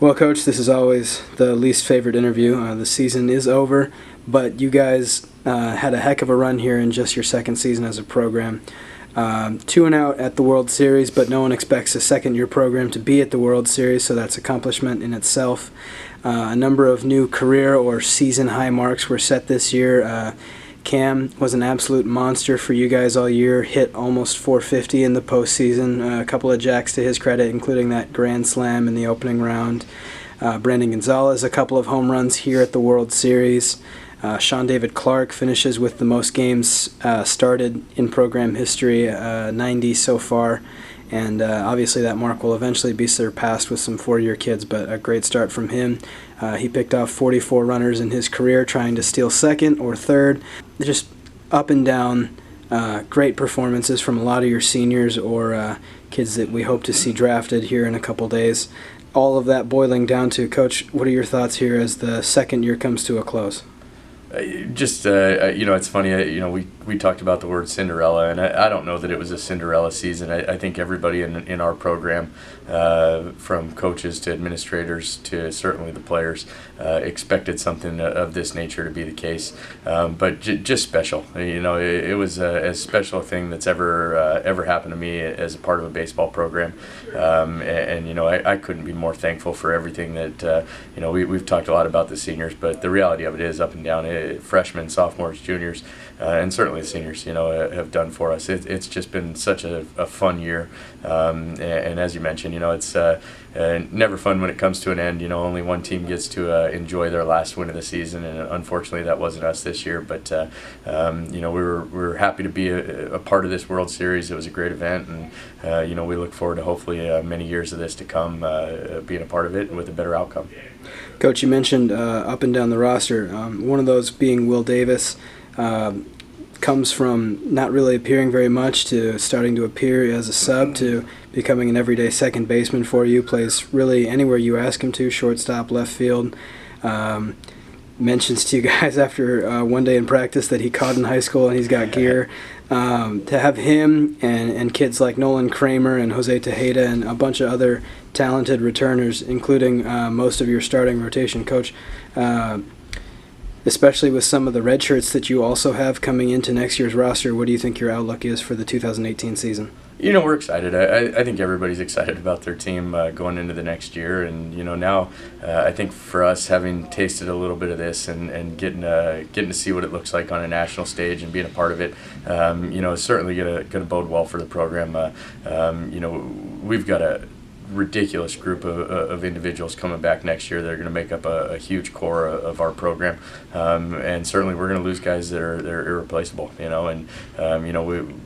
Well, Coach, this is always the least favorite interview. The season is over, but you guys had a heck of a run here in just your second season as a program. 2-0 at the World Series, but no one expects a second-year program to be at the World Series, so that's an accomplishment in itself. A number of new career or season high marks were set this year. Cam was an absolute monster for you guys all year, hit almost 450 in the postseason, a couple of jacks to his credit, including that grand slam in the opening round. Brandon Gonzalez, a couple of home runs here at the World Series. Sean David Clark finishes with the most games started in program history, 90 so far. And obviously that mark will eventually be surpassed with some four-year kids, but a great start from him. He picked off 44 runners in his career, trying to steal second or third. Just up and down, great performances from a lot of your seniors or kids that we hope to see drafted here in a couple days. All of that boiling down to, Coach, what are your thoughts here as the second year comes to a close? It's funny, we talked about the word Cinderella, and I don't know that it was a Cinderella season. I think everybody in our program, from coaches to administrators to certainly the players, expected something of this nature to be the case. But just special. It was as special a thing that's ever happened to me as a part of a baseball program. I couldn't be more thankful for everything that, we've talked a lot about the seniors, but the reality of it is up and down. Freshmen, sophomores, juniors, and certainly the seniors, have done for us. It's just been such a fun year, and as you mentioned, it's never fun when it comes to an end. Only one team gets to enjoy their last win of the season, and unfortunately that wasn't us this year. But we were happy to be a part of this World Series. It was a great event, and we look forward to hopefully many years of this to come, being a part of it and with a better outcome. Coach, you mentioned up and down the roster. One of those being Will Davis. Comes from not really appearing very much to starting to appear as a sub to becoming an everyday second baseman for you. Plays really anywhere you ask him to, shortstop, left field. Mentions to you guys after one day in practice that he caught in high school and he's got gear. To have him and kids like Nolan Kramer and Jose Tejeda and a bunch of other talented returners, including most of your starting rotation, Coach, especially with some of the red shirts that you also have coming into next year's roster, what do you think your outlook is for the 2018 season? We're excited. I think everybody's excited about their team going into the next year. And, now I think for us, having tasted a little bit of this and getting to see what it looks like on a national stage and being a part of it, is certainly going to bode well for the program. We've got a ridiculous group of individuals coming back next year. They're going to make up a huge core of our program, and certainly we're going to lose guys that are irreplaceable.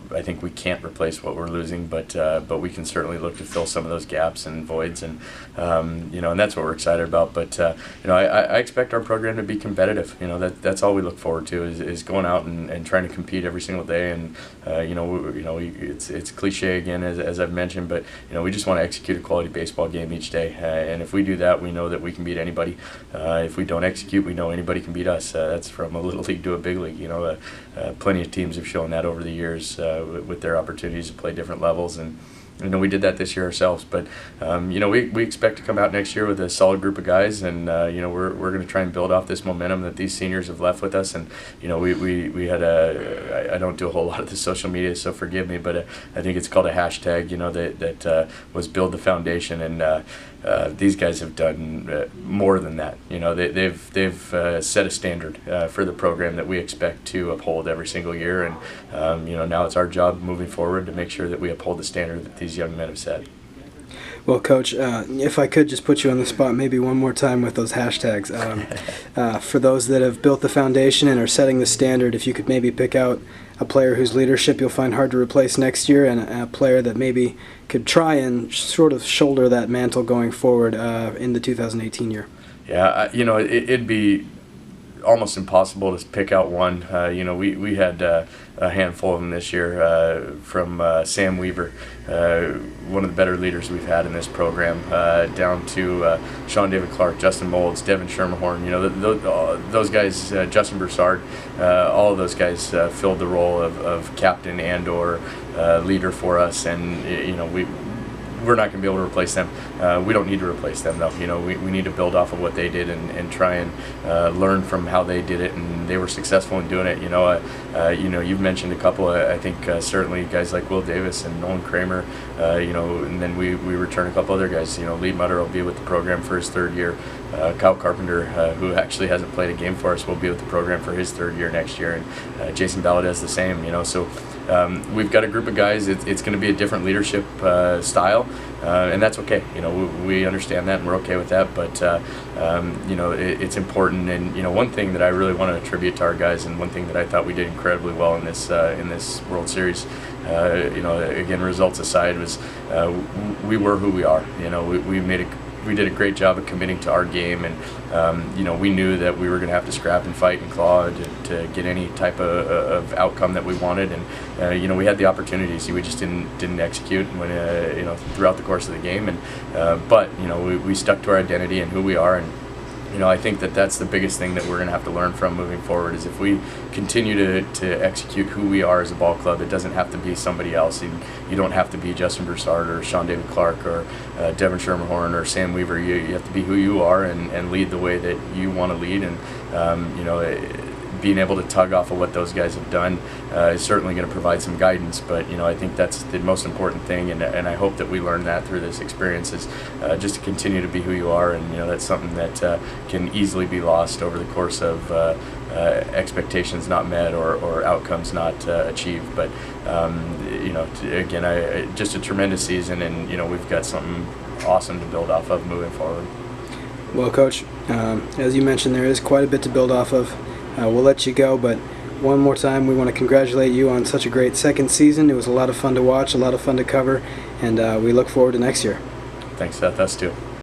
I think we can't replace what we're losing, but we can certainly look to fill some of those gaps and voids, and that's what we're excited about. But I expect our program to be competitive. That's all we look forward to is going out and trying to compete every single day. And it's cliche again as I've mentioned, but we just want to execute a quality baseball game each day, and if we do that, we know that we can beat anybody. If we don't execute, we know anybody can beat us. That's from a little league to a big league. Plenty of teams have shown that over the years with their opportunities to play different levels, and we did that this year ourselves. But we expect to come out next year with a solid group of guys, and we're going to try and build off this momentum that these seniors have left with us. And we had I don't do a whole lot of the social media, so forgive me, but I think it's called a hashtag. That was build the foundation, and these guys have done more than that. They've set a standard for the program that we expect to uphold every single year, and now it's our job moving forward to make sure that we uphold the standard that these young men have set. Well, Coach, if I could just put you on the spot maybe one more time with those hashtags. For those that have built the foundation and are setting the standard, if you could maybe pick out a player whose leadership you'll find hard to replace next year, and a player that maybe could try and sort of shoulder that mantle going forward in the 2018 year. Yeah, it'd be almost impossible to pick out one. We had a handful of them this year, from Sam Weaver, one of the better leaders we've had in this program, down to Sean David Clark, Justin Molds, Devin Schermerhorn. Those guys, Justin Broussard, all of those guys filled the role of captain and or leader for us, and we're not going to be able to replace them. We don't need to replace them, though. You know, we need to build off of what they did and try and learn from how they did it, and they were successful in doing it. You know, you've mentioned a couple. I think certainly guys like Will Davis and Nolan Kramer. You know, and then we return a couple other guys. You know, Lee Mutter will be with the program for his 3rd year. Kyle Carpenter, who actually hasn't played a game for us, will be with the program for his 3rd year next year, and Jason Valadez the same. You know, so we've got a group of guys. It's going to be a different leadership style, and that's okay. You know, we understand that and we're okay with that. But you know, it's important. And you know, one thing that I really want to attribute to our guys, and one thing that I thought we did incredibly well in this World Series, you know, again, results aside, was we were who we are. You know, we did a great job of committing to our game, and you know, we knew that we were going to have to scrap and fight and claw to get any type of outcome that we wanted, and you know, we had the opportunities. We just didn't execute when you know, throughout the course of the game, and but you know, we stuck to our identity and who we are. And you know, I think that that's the biggest thing that we're going to have to learn from moving forward, is if we continue to execute who we are as a ball club. It doesn't have to be somebody else. You don't have to be Justin Broussard or Sean David Clark or Devin Shermerhorn or Sam Weaver. You have to be who you are and lead the way that you want to lead. And you know, being able to tug off of what those guys have done is certainly going to provide some guidance. But you know, I think that's the most important thing, and I hope that we learn that through this experience, is just to continue to be who you are. And you know, that's something that can easily be lost over the course of expectations not met or outcomes not achieved. But you know, again, just a tremendous season, and you know, we've got something awesome to build off of moving forward. Well, Coach, as you mentioned, there is quite a bit to build off of. We'll let you go, but one more time, we want to congratulate you on such a great 2nd season. It was a lot of fun to watch, a lot of fun to cover, and we look forward to next year. Thanks, Seth. Us too.